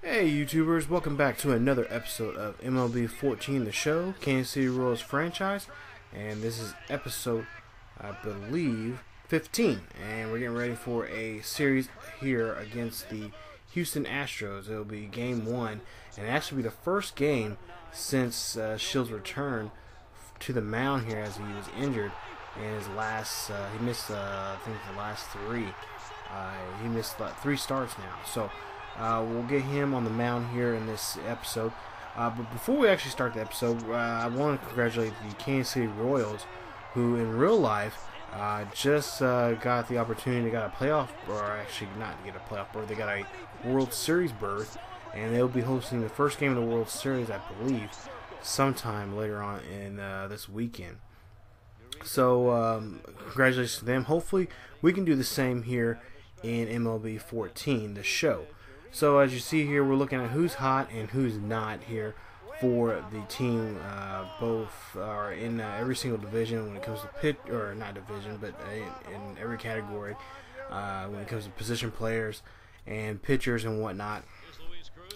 Hey YouTubers, welcome back to another episode of MLB 14 The Show, Kansas City Royals franchise, and this is episode, I believe, 15, and we're getting ready for a series here against the Houston Astros. It'll be game 1, and actually be the first game since Shields' return to the mound here, as he was injured in his last, he missed, I think, the last 3. He missed 3 starts now, so we'll get him on the mound here in this episode. But before we actually start the episode, I want to congratulate the Kansas City Royals, who in real life just got the opportunity, got a playoff, or actually not get a playoff berth, they got a World Series berth, and they'll be hosting the first game of the World Series, I believe, sometime later on in this weekend. So congratulations to them. Hopefully we can do the same here in MLB 14, the show. So as you see here, we're looking at who's hot and who's not here for the team. Both are in every single division when it comes to pitch, or not division, but in every category when it comes to position players and pitchers and whatnot.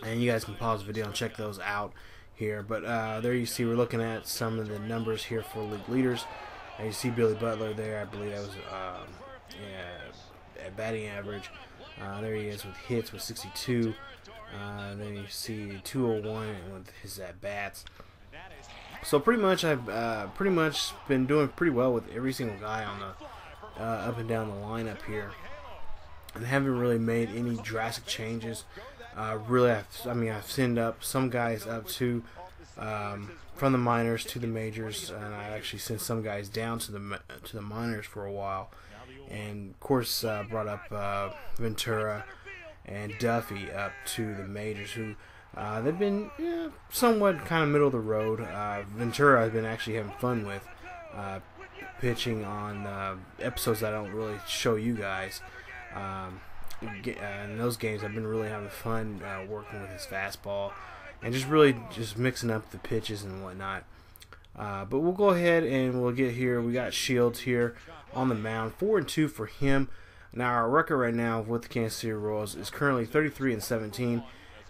And you guys can pause the video and check those out here. But there you see, we're looking at some of the numbers here for league leaders. And you see Billy Butler there. I believe that was at batting average. There he is with hits with 62. Then you see 201 with his at-bats. So pretty much I've been doing pretty well with every single guy on the up and down the lineup here, and haven't really made any drastic changes. Really, I've sent up some guys up to from the minors to the majors, and I actually sent some guys down to the minors for a while. And of course brought up Ventura and Duffy up to the majors, who they've been somewhat kind of middle of the road. Ventura I've been actually having fun with, pitching on episodes that I don't really show you guys. In those games I've been really having fun working with his fastball and just mixing up the pitches and whatnot. But we'll go ahead and we'll get here. We got Shields here on the mound, 4-2 for him. Now our record right now with the Kansas City Royals is currently 33-17,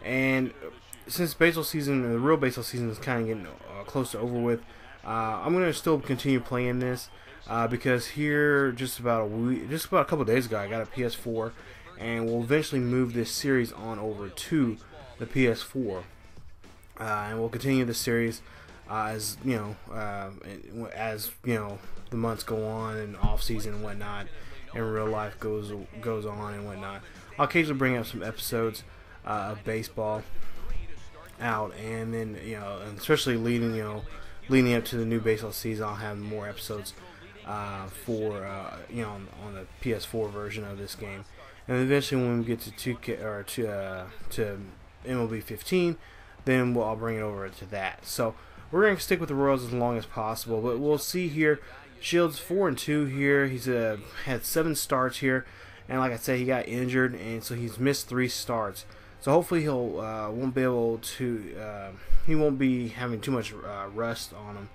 and since baseball season, the real baseball season, is kind of getting close to over with, I'm going to still continue playing this because here just about a couple days ago I got a PS4, and we'll eventually move this series on over to the PS4, and we'll continue the series. As you know, the months go on and off season and whatnot, and real life goes on and whatnot, I'll occasionally bring up some episodes of baseball out, and then and especially leading up to the new baseball season, I'll have more episodes for on the PS4 version of this game, and eventually when we get to to MLB 15, then I'll bring it over to that. So we're going to stick with the Royals as long as possible, but we'll see here. Shields 4-2 here. He's had 7 starts here, and like I said, he got injured, and so he's missed 3 starts. So hopefully he won't be having too much rust on him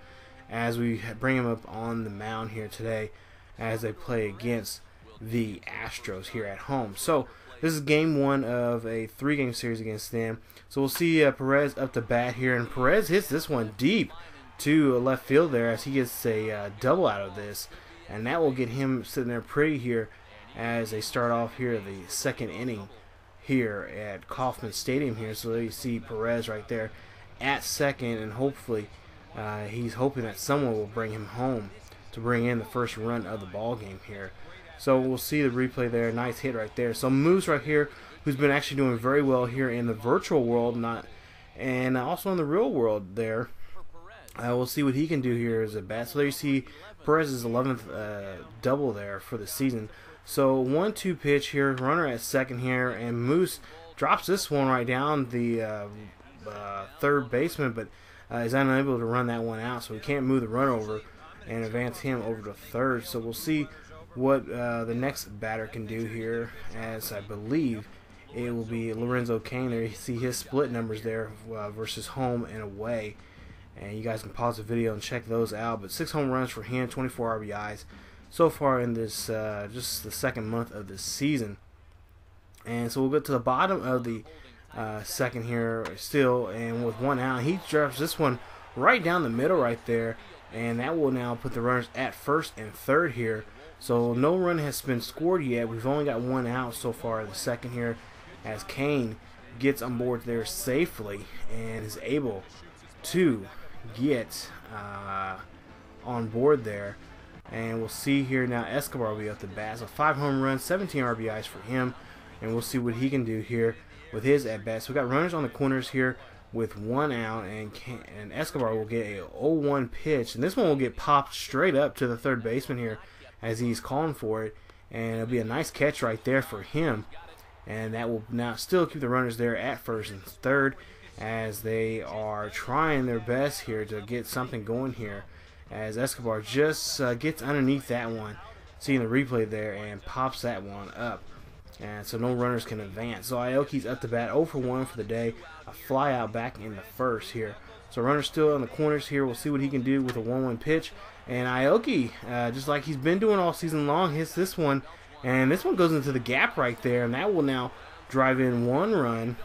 as we bring him up on the mound here today as they play against the Astros here at home. So this is game 1 of a 3-game series against them. So we'll see Perez up to bat here, and Perez hits this one deep to left field there as he gets a double out of this, and that will get him sitting there pretty here as they start off here the 2nd inning here at Kauffman Stadium here. So there you see Perez right there at second, and hopefully he's hoping that someone will bring him home to bring in the first run of the ball game here. So we'll see the replay there. Nice hit right there. So Moose right here, who's been actually doing very well here in the virtual world, and also in the real world there. We'll see what he can do here as a bat. So there you see Perez's 11th double there for the season. So 1-2 pitch here, runner at second here, and Moose drops this one right down the third baseman, but is unable to run that one out, so he can't move the run over and advance him over to third. So we'll see what the next batter can do here, as I believe it will be Lorenzo Cain. There you see his split numbers there versus home and away, and you guys can pause the video and check those out. But 6 home runs for him, 24 RBIs so far in this just the 2nd month of this season. And so we'll go to the bottom of the second here still, and with one out, he drops this one right down the middle right there, and that will now put the runners at first and third here. So no run has been scored yet. We've only got one out so far the second here, as Kane gets on board there safely and is able to get on board there. And we'll see here now, Escobar will be up the bat. So 5 home runs, 17 RBIs for him, and we'll see what he can do here with his at bat. So we got runners on the corners here with one out, and Escobar will get a 0-1 pitch, and this one will get popped straight up to the third baseman here as he's calling for it, and it'll be a nice catch right there for him, and that will now still keep the runners there at first and third as they are trying their best here to get something going here, as Escobar just gets underneath that one, seeing the replay there, and pops that one up. And so no runners can advance. So Aoki's up to bat, 0 for 1 for the day. A fly out back in the first here. So runner's still on the corners here. We'll see what he can do with a 1-1 pitch. And Aoki, just like he's been doing all season long, hits this one. And this one goes into the gap right there. And that will now drive in 1 run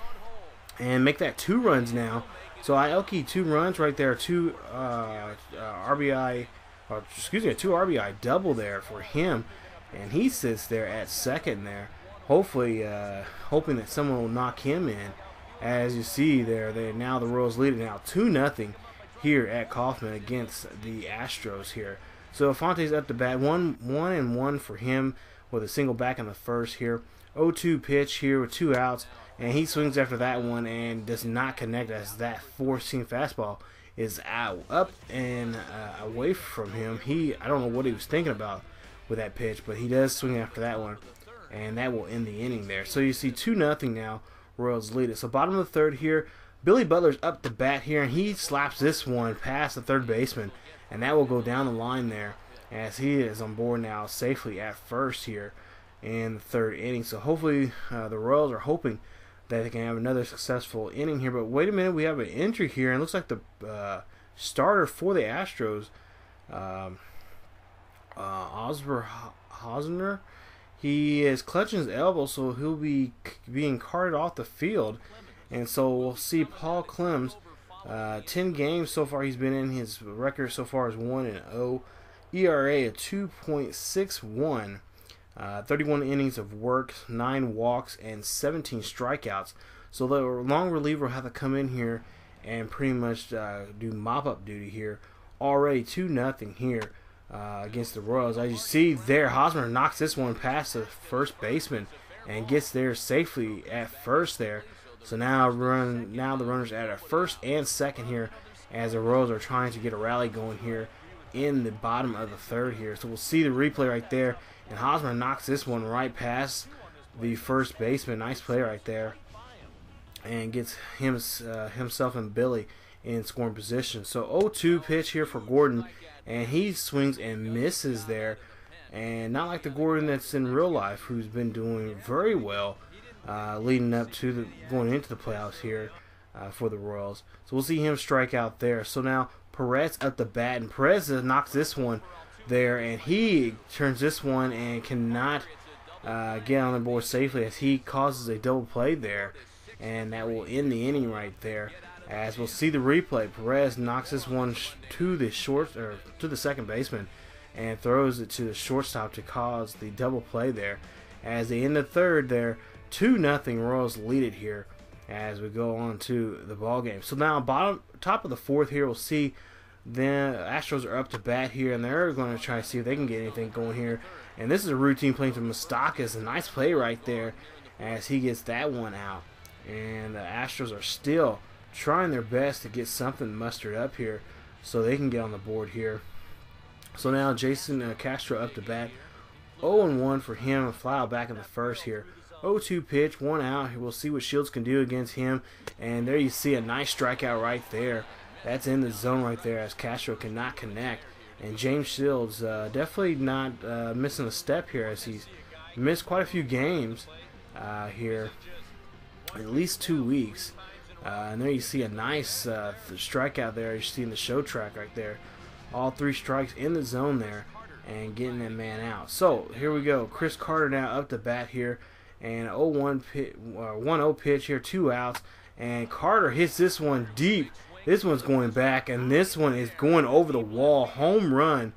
and make that 2 runs now. So Aoki, 2 runs right there. 2 RBI, or excuse me, a 2 RBI double there for him. And he sits there at second there. Hopefully, hoping that someone will knock him in. As you see there, now the Royals lead it now 2-0 here at Kauffman against the Astros here. So Fonte's up to bat, 1-1 for him with a single back in the first here. 0-2 pitch here with 2 outs, and he swings after that one and does not connect as that 4-seam fastball is out, up and away from him. I don't know what he was thinking about with that pitch, but he does swing after that one. And that will end the inning there. So you see 2-0 now, Royals lead it. So bottom of the third here, Billy Butler's up to bat here, and he slaps this one past the third baseman, and that will go down the line there as he is on board now safely at first here in the third inning. So hopefully the Royals are hoping that they can have another successful inning here. But wait a minute, we have an injury here, and it looks like the starter for the Astros, Osber Hosner, he is clutching his elbow, so he'll be being carted off the field. And so we'll see Paul Clems, 10 games so far he's been in. His record so far is 1-0. ERA of 2.61. 31 innings of work, 9 walks, and 17 strikeouts. So the long reliever will have to come in here and pretty much do mop-up duty here. Already 2-0 here. Against the Royals. As you see there, Hosmer knocks this one past the first baseman and gets there safely at first there. So now the runners at first and second here as the Royals are trying to get a rally going here in the bottom of the third here. So we'll see the replay right there, and Hosmer knocks this one right past the first baseman. Nice play right there, and gets himself and Billy in scoring position. So 0-2 pitch here for Gordon, and he swings and misses there, and not like the Gordon that's in real life, who's been doing very well leading up to going into the playoffs here for the Royals. So we'll see him strike out there. So now Perez up the bat, and Perez knocks this one there, and he turns this one and cannot get on the board safely as he causes a double play there, and that will end the inning right there. As we'll see the replay, Perez knocks this one to the second baseman and throws it to the shortstop to cause the double play there. As they end the third there, 2-0 Royals lead it here as we go on to the ball game. So now top of the fourth here, we'll see the Astros are up to bat here, and they're going to try to see if they can get anything going here. And this is a routine play from Moustakas, a nice play right there as he gets that one out. And the Astros are still trying their best to get something mustered up here so they can get on the board here. So now Jason Castro up to bat, 0-1 for him, a fly out back in the first here. 0-2 pitch, 1 out. We'll see what Shields can do against him, and there you see a nice strikeout right there. That's in the zone right there as Castro cannot connect, and James Shields definitely not missing a step here as he's missed quite a few games here, at least 2 weeks. And there you see a nice strikeout there. You see in the show track right there. All 3 strikes in the zone there and getting that man out. So here we go. Chris Carter now up to bat here. and 1-0 pitch here, 2 outs, and Carter hits this one deep. This one's going back, and this one is going over the wall. Home run.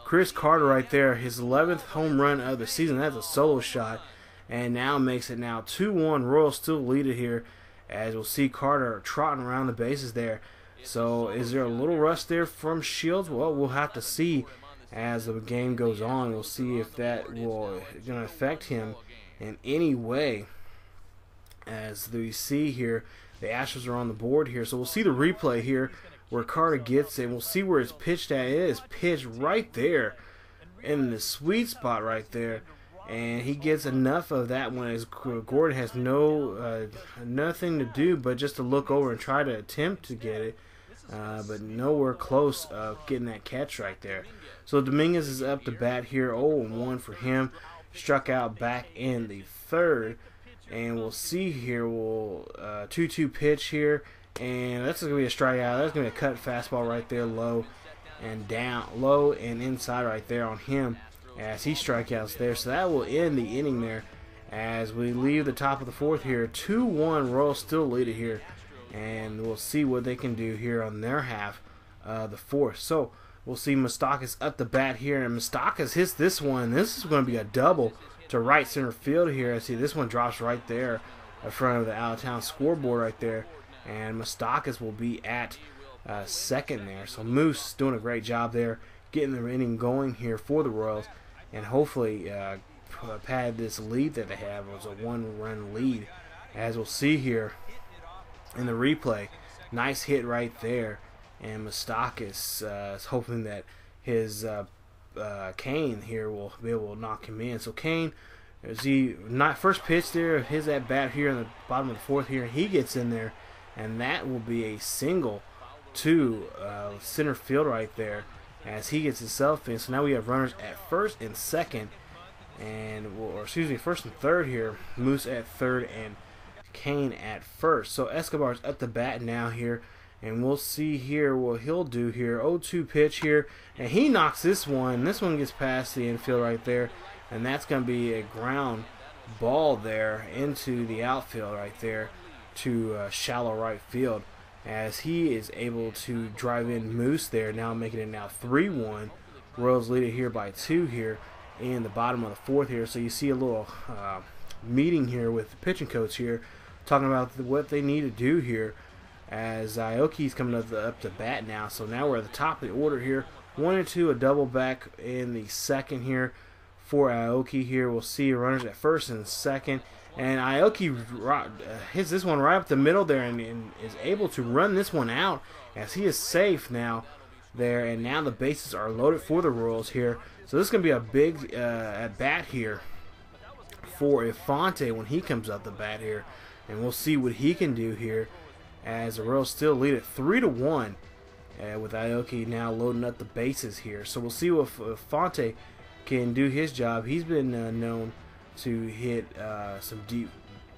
Chris Carter right there, his 11th home run of the season. That's a solo shot, and now makes it now 2-1. Royals still lead it here, as we'll see Carter trotting around the bases there. So is there a little rust there from Shields? Well, we'll have to see as the game goes on. We'll see if that will going to affect him in any way. As we see here, the Astros are on the board here. So we'll see the replay here where Carter gets it. We'll see where it's pitched at. It is pitched right there in the sweet spot right there. And he gets enough of that one as Gordon has nothing to do but just to look over and try to attempt to get it. But nowhere close of getting that catch right there. So Dominguez is up to bat here. 0-1 for him. Struck out back in the third. And we'll see here. We'll 2-2 pitch here. And that's going to be a strikeout. That's going to be a cut fastball right there. Low and inside right there on him, as he strikeouts there. So that will end the inning there as we leave the top of the fourth here. 2-1. Royals still lead it here. And we'll see what they can do here on their half of the fourth. So we'll see Moustakas up the bat here. And Moustakas hits this one. This is going to be a double to right center field here. I see this one drops right there in front of the out-of-town scoreboard right there. And Moustakas will be at second there. So Moose doing a great job there, getting the inning going here for the Royals. And hopefully pad this lead that they have. It was a 1-run lead, as we'll see here in the replay. Nice hit right there, and Moustakas is hoping that his Kane here will be able to knock him in. So Kane, as he first pitch there, his at bat here in the bottom of the fourth here, he gets in there, and that will be a single to center field right there, as he gets himself in. So now we have runners at first and second, first and third here. Moose at third and Kane at first. So Escobar's up the bat now here, and we'll see here what he'll do here. 0-2 pitch here, and he knocks this one. This one gets past the infield right there, and that's going to be a ground ball there into the outfield right there to shallow right field, as he is able to drive in Moose there, now making it now 3-1. Royals lead it here by 2 here in the bottom of the fourth here. So you see a little meeting here with the pitching coach here, talking about what they need to do here, as Aoki's coming up to bat now. So now we're at the top of the order here. 1-2, a double back in the second here for Aoki here. We'll see runners at first and second. And Aoki hits this one right up the middle there, and is able to run this one out, as he is safe now there. And now the bases are loaded for the Royals here. So this is going to be a big at bat here for Infante when he comes up the bat here. And we'll see what he can do here, as the Royals still lead it 3-1 with Aoki now loading up the bases here. So we'll see if Infante can do his job. He's been known to hit some deep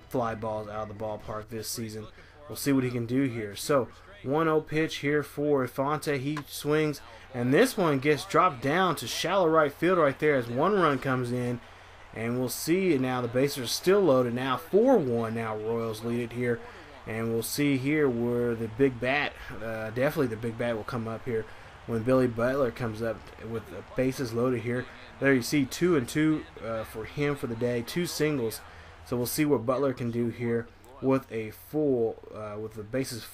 fly balls out of the ballpark this season. We'll see what he can do here. So 1-0 pitch here for Infante. He swings, and this one gets dropped down to shallow right field right there as one run comes in. And we'll see now the bases are still loaded now. 4-1 now. Royals lead it here. And we'll see here where the big bat, definitely the big bat will come up here when Billy Butler comes up with the bases loaded here. There you see 2-2 for him for the day, 2 singles. So we'll see what Butler can do here with a full, with the bases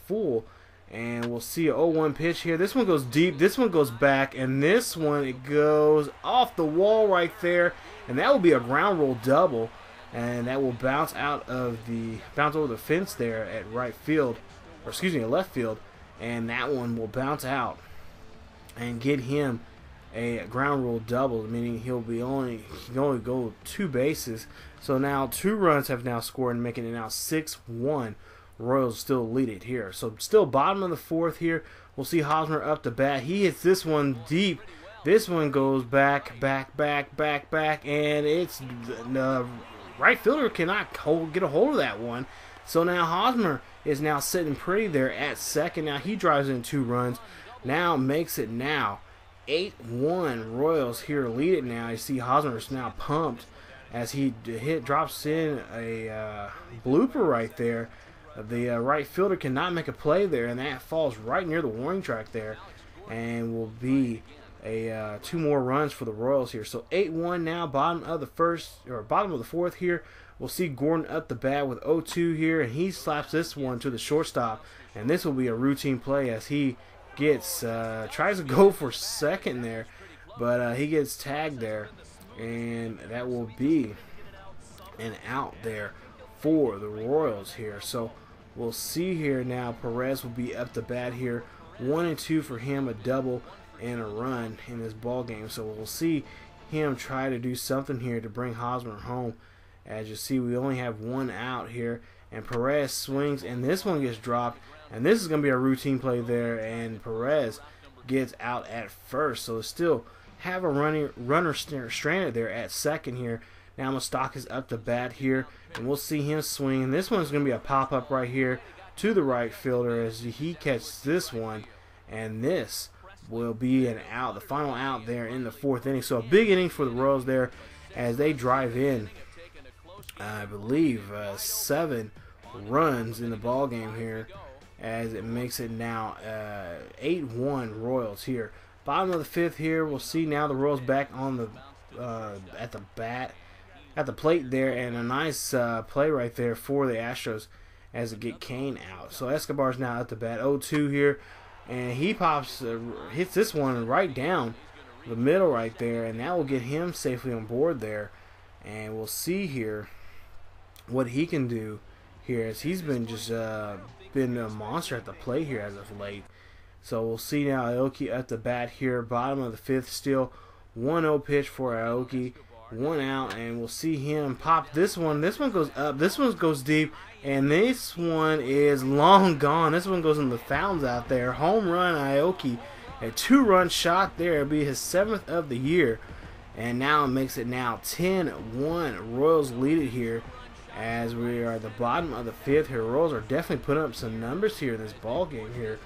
full. And we'll see a 0-1 pitch here. This one goes deep. This one goes back. And this one, it goes off the wall right there. And that will be a ground roll double. And that will bounce over the fence there at right field. Or excuse me, left field. And that one will bounce out and get him a ground roll double, meaning he can only go 2 bases. So now 2 runs have now scored, and making it now 6-1. Royals still lead it here. So still bottom of the fourth here. We'll see Hosmer up to bat. He hits this one deep. This one goes back, and it's the right fielder cannot get a hold of that one. So now Hosmer is now sitting pretty there at second. Now he drives in 2 runs. Now makes it now 8-1. Royals here lead it now. You see Hosmer is now pumped as he drops in a blooper right there. The right fielder cannot make a play there, and that falls right near the warning track there, and will be a 2 more runs for the Royals here. So 8-1 now, bottom of the fourth here. We'll see Gordon up the bat with 0-2 here, and he slaps this one to the shortstop, and this will be a routine play as he gets tries to go for second there, but he gets tagged there, and that will be an out there for the Royals here. So we'll see here now. Perez will be up the bat here, 1-2 for him, a double and a run in this ball game. So we'll see him try to do something here to bring Hosmer home. As you see, we only have 1 out here, and Perez swings, and this one gets dropped, and this is going to be a routine play there, and Perez gets out at first. So still have a runner stranded there at second here. Now Moustakas is up the bat here, and we'll see him swing, and this one's going to be a pop-up right here to the right fielder as he catches this one, and this will be an out, the final out there in the 4th inning. So a big inning for the Royals there as they drive in, I believe, 7 runs in the ball game here, as it makes it now 8-1 Royals here. Bottom of the 5th here, we'll see now the Royals back on the at the plate there, and a nice play right there for the Astros as they get Kane out. So Escobar's now at the bat, 0-2 here, and he hits this one right down the middle right there, and that will get him safely on board there. And we'll see here what he can do here, as he's been been a monster at the plate here as of late. So we'll see now Aoki at the bat here, bottom of the 5th, still 1-0 pitch for Aoki, 1 out, and we'll see him pop this one. This one goes up, this one goes deep, and this one is long gone. This one goes in the fountains out there. Home run Aoki, a 2-run shot there. It'll be his 7th of the year, and now it makes it now 10-1. Royals lead it here as we are at the bottom of the 5th here. Royals are definitely putting up some numbers here in this ball game here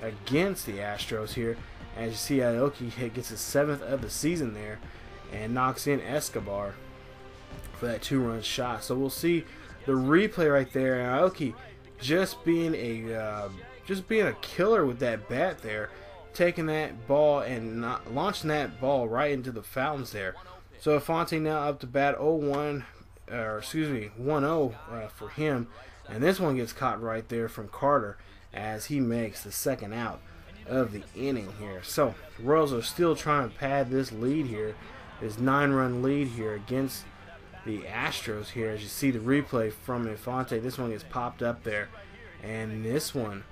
against the Astros here. As you see, Aoki gets his 7th of the season there and knocks in Escobar for that 2-run shot. So we'll see the replay right there. Aoki just being a killer with that bat there, taking that ball and launching that ball right into the fountains there. So Fonte now up to bat, 1-0 for him, and this one gets caught right there from Carter as he makes the 2nd out of the inning here. So the Royals are still trying to pad this lead here, this 9-run lead here against the Astros here. As you see the replay from Infante, this one gets popped up there, and this one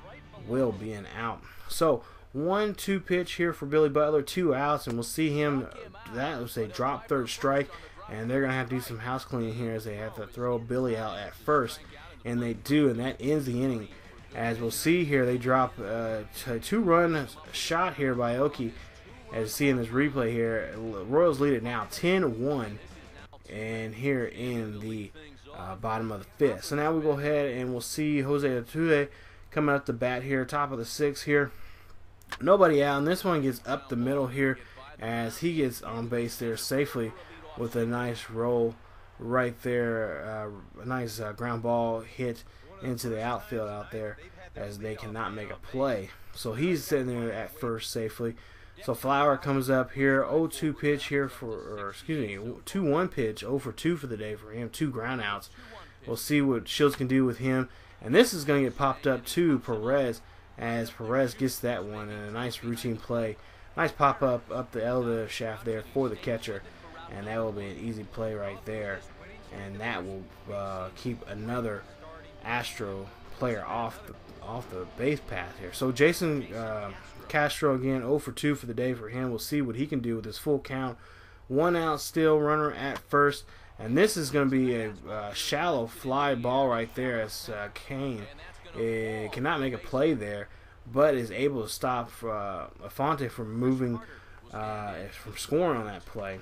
will be an out. So 1-2 pitch here for Billy Butler, 2 outs, and we'll see him, that was a drop 3rd strike, and they're going to have to do some house cleaning here as they have to throw Billy out at first, and they do, and that ends the inning. As we'll see here, they drop a 2-run shot here by Aoki. As you see in this replay here, Royals lead it now 10-1, and here in the bottom of the 5th. So now we go ahead and we'll see Jose Altuve coming up the bat here, top of the 6th here. Nobody out, and this one gets up the middle here as he gets on base there safely with a nice roll right there, a nice ground ball hit into the outfield out there as they cannot make a play. So he's sitting there at first safely. So Flower comes up here, 0-2 pitch here for, 2-1 pitch, 0-for-2 for the day for him, 2 ground outs. We'll see what Shields can do with him, and this is going to get popped up to Perez as Perez gets that one, and a nice routine play, nice pop up the elevator shaft there for the catcher, and that will be an easy play right there, and that will keep another Astro player off the base path here. So Jason Castro again, 0-for-2 for the day for him. We'll see what he can do with his full count. 1 out still, runner at first, and this is going to be a shallow fly ball right there as Kane cannot make a play there, but is able to stop Afonte from moving, from scoring on that play.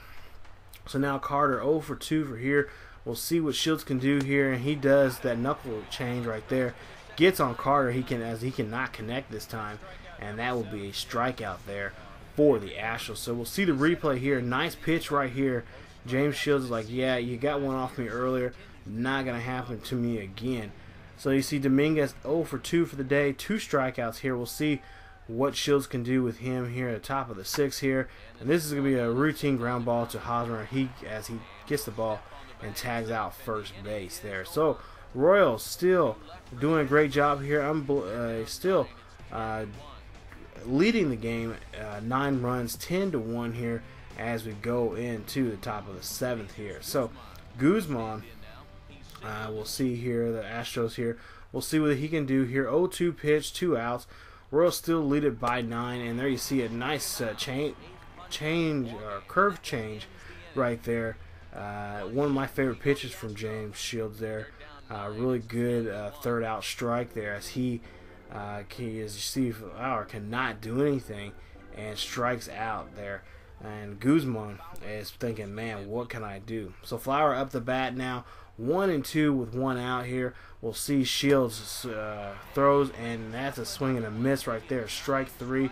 So now Carter 0-for-2 for here. We'll see what Shields can do here, and he does that knuckle change right there. Gets on Carter, he cannot connect this time, and that will be a strikeout there for the Astros. So we'll see the replay here. Nice pitch right here. James Shields is like, yeah, you got one off me earlier. Not going to happen to me again. So you see Dominguez 0 for 2 for the day. 2 strikeouts here. We'll see what Shields can do with him here at the top of the 6th here. And this is going to be a routine ground ball to Hosmer as he gets the ball and tags out first base there. So Royals still doing a great job here. I'm still leading the game 9 runs, 10-1 here as we go into the top of the 7th here. So Guzman, we'll see here the Astros here. We'll see what he can do here. 0-2 pitch, 2 outs. Royals still lead it by 9, and there you see a nice curve change right there. One of my favorite pitches from James Shields there. Really good third out strike there as he as you see, Flower cannot do anything and strikes out there. And Guzman is thinking, man, what can I do? So Flower up the bat now, 1-2 with 1 out here. We'll see Shields throws, and that's a swing and a miss right there. Strike 3,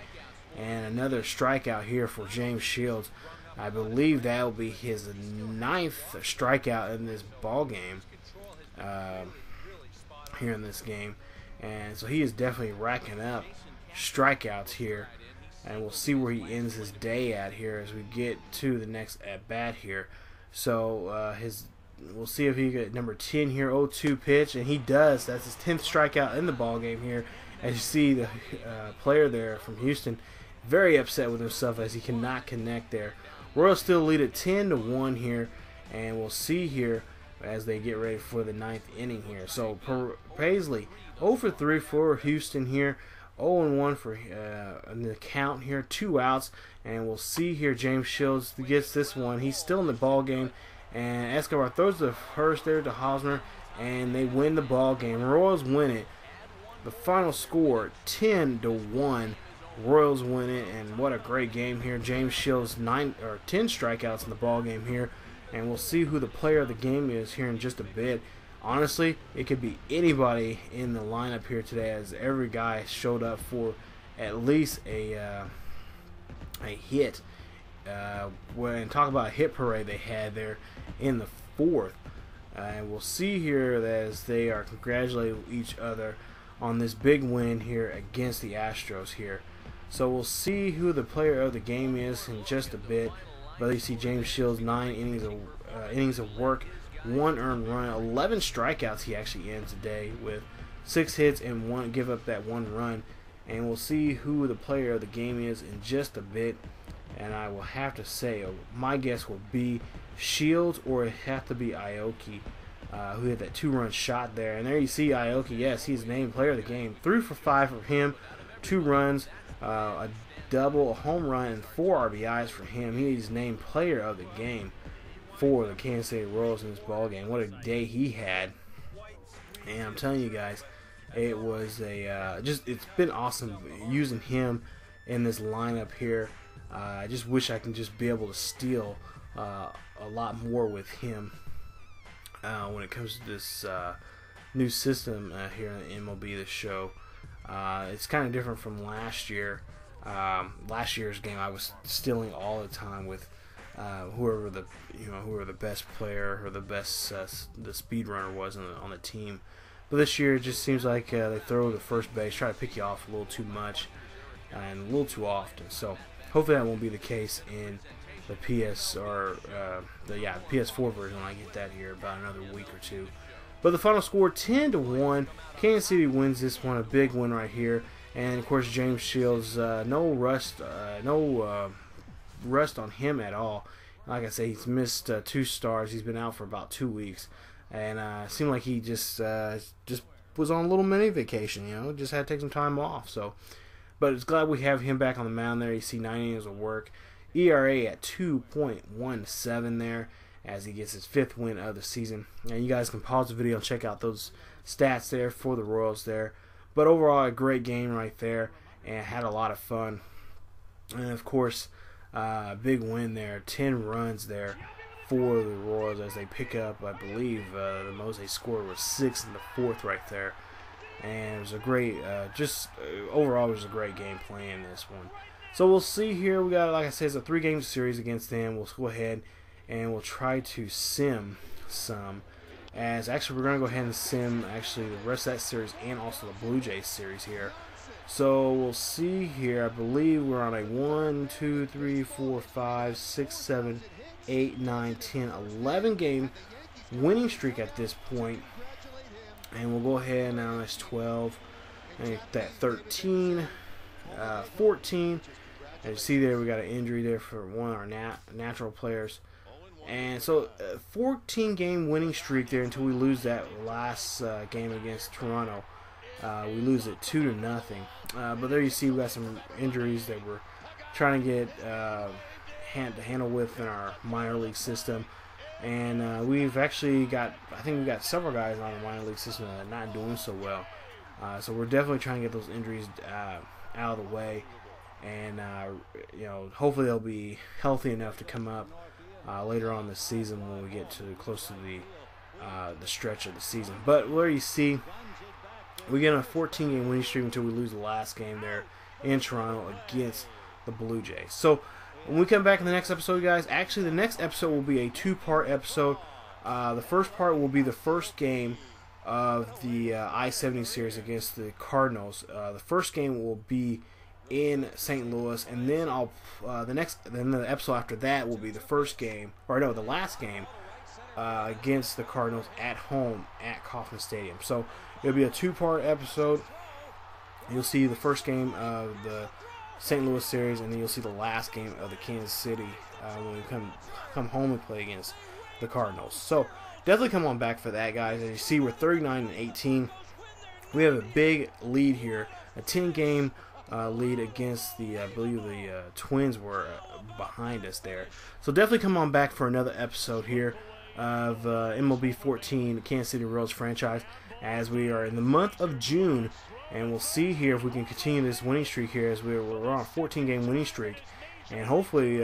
and another strikeout here for James Shields. I believe that will be his 9th strikeout in this ball game. Here in this game, and so he is definitely racking up strikeouts here, and we'll see where he ends his day at here as we get to the next at bat here. So we'll see if he get number 10 here. 0-2 pitch, and he does. That's his 10th strikeout in the ball game here. As you see, the player there from Houston very upset with himself as he cannot connect there. Royals still lead at 10-1 here, and we'll see here as they get ready for the 9th inning here. So Paisley 0 for 3 for Houston here, 0-1 for in the count here, 2 outs, and we'll see here James Shields gets this one. He's still in the ball game, and Escobar throws the first there to Hosmer, and they win the ball game. Royals win it. The final score 10-1. Royals win it, and what a great game here. James Shields 10 strikeouts in the ball game here. And we'll see who the player of the game is here in just a bit. Honestly, it could be anybody in the lineup here today, as every guy showed up for at least a hit. When talk about a hit parade they had there in the 4th. And we'll see here that as they are congratulating each other on this big win here against the Astros here. So we'll see who the player of the game is in just a bit. But you see James Shields 9 innings of work, 1 earned run, 11 strikeouts he actually ends today with 6 hits and give up that 1 run. And we'll see who the player of the game is in just a bit. And I will have to say, my guess will be Shields, or it have to be Aoki, who had that 2-run shot there. And there you see Aoki, yes, he's named player of the game. 3 for 5 for him, 2 runs, a double, a home run, and 4 RBIs for him. He's named player of the game for the Kansas City Royals in this ball game. What a day he had! And I'm telling you guys, it was it's been awesome using him in this lineup here. I just wish I can just be able to steal a lot more with him when it comes to this new system here in MLB, this show. It's kind of different from last year. Last year's game, I was stealing all the time with whoever the best player or the best the speed runner was on the team. But this year, it just seems like they throw the first base, try to pick you off a little too much and a little too often. So hopefully that won't be the case in the PS4 version when I get that here about another week or two. But the final score 10-1. Kansas City wins this one, a big win right here. And of course James Shields, no rust on him at all. Like I say, he's missed 2 starts. He's been out for about 2 weeks, and it seemed like he just was on a little mini vacation. Just had to take some time off. So, but it's glad we have him back on the mound there. You see 9 innings of work, ERA at 2.17 there, as he gets his 5th win of the season. And you guys can pause the video and check out those stats there for the Royals there. But overall, a great game right there, and had a lot of fun. And of course, big win there, 10 runs there for the Royals as they pick up, I believe, the most they scored was 6 in the 4th right there. And it was a great, overall, it was a great game playing this one. So we'll see here. We got, like I said, it's a 3-game series against them. We'll go ahead and we'll try to sim some. As actually, we're going to go ahead and sim actually the rest of that series and also the Blue Jays series here. So we'll see here. I believe we're on a 1, 2, 3, 4, 5, 6, 7, 8, 9, 10, 11 game winning streak at this point. And we'll go ahead now. That's 12. And that 13, 14. And you see there, we got an injury there for one of our natural players. And so, 14 game winning streak there until we lose that last game against Toronto. We lose it 2-0. But there you see we got some injuries that we're trying to get to handle with in our minor league system. And we've actually got, I think we've got several guys on the minor league system that are not doing so well. So we're definitely trying to get those injuries out of the way. And, you know, hopefully they'll be healthy enough to come up later on this season when we get to close to the stretch of the season. But where you see, we get a 14 game winning streak until we lose the last game there in Toronto against the Blue Jays. So when we come back in the next episode, guys, actually the next episode will be a 2-part episode. The first part will be the first game of the I-70 series against the Cardinals. The first game will be in St. Louis, and then the episode after that will be the first game, or no, the last game against the Cardinals at home at Kauffman Stadium. So it'll be a 2-part episode. You'll see the first game of the St. Louis series, and then you'll see the last game of the Kansas City when we come home and play against the Cardinals. So definitely come on back for that, guys. As you see, we're 39-18. We have a big lead here, a 10-game lead against the, I believe the Twins were behind us there. So definitely come on back for another episode here of MLB 14 Kansas City Royals franchise, as we are in the month of June, and we'll see here if we can continue this winning streak here, as we're on a 14-game winning streak. And hopefully,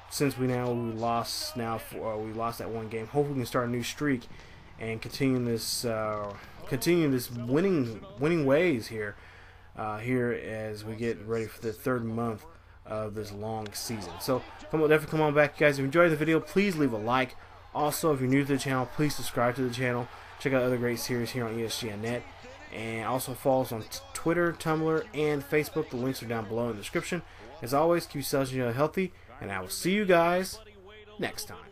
since we lost that one game, hopefully we can start a new streak and continue this winning ways here. Here as we get ready for the 3rd month of this long season. So definitely come on back, guys. If you enjoyed the video, please leave a like. Also, if you're new to the channel, please subscribe to the channel. Check out other great series here on ESGNet. And also follow us on Twitter, Tumblr, and Facebook. The links are down below in the description. As always, keep yourselves healthy, and I will see you guys next time.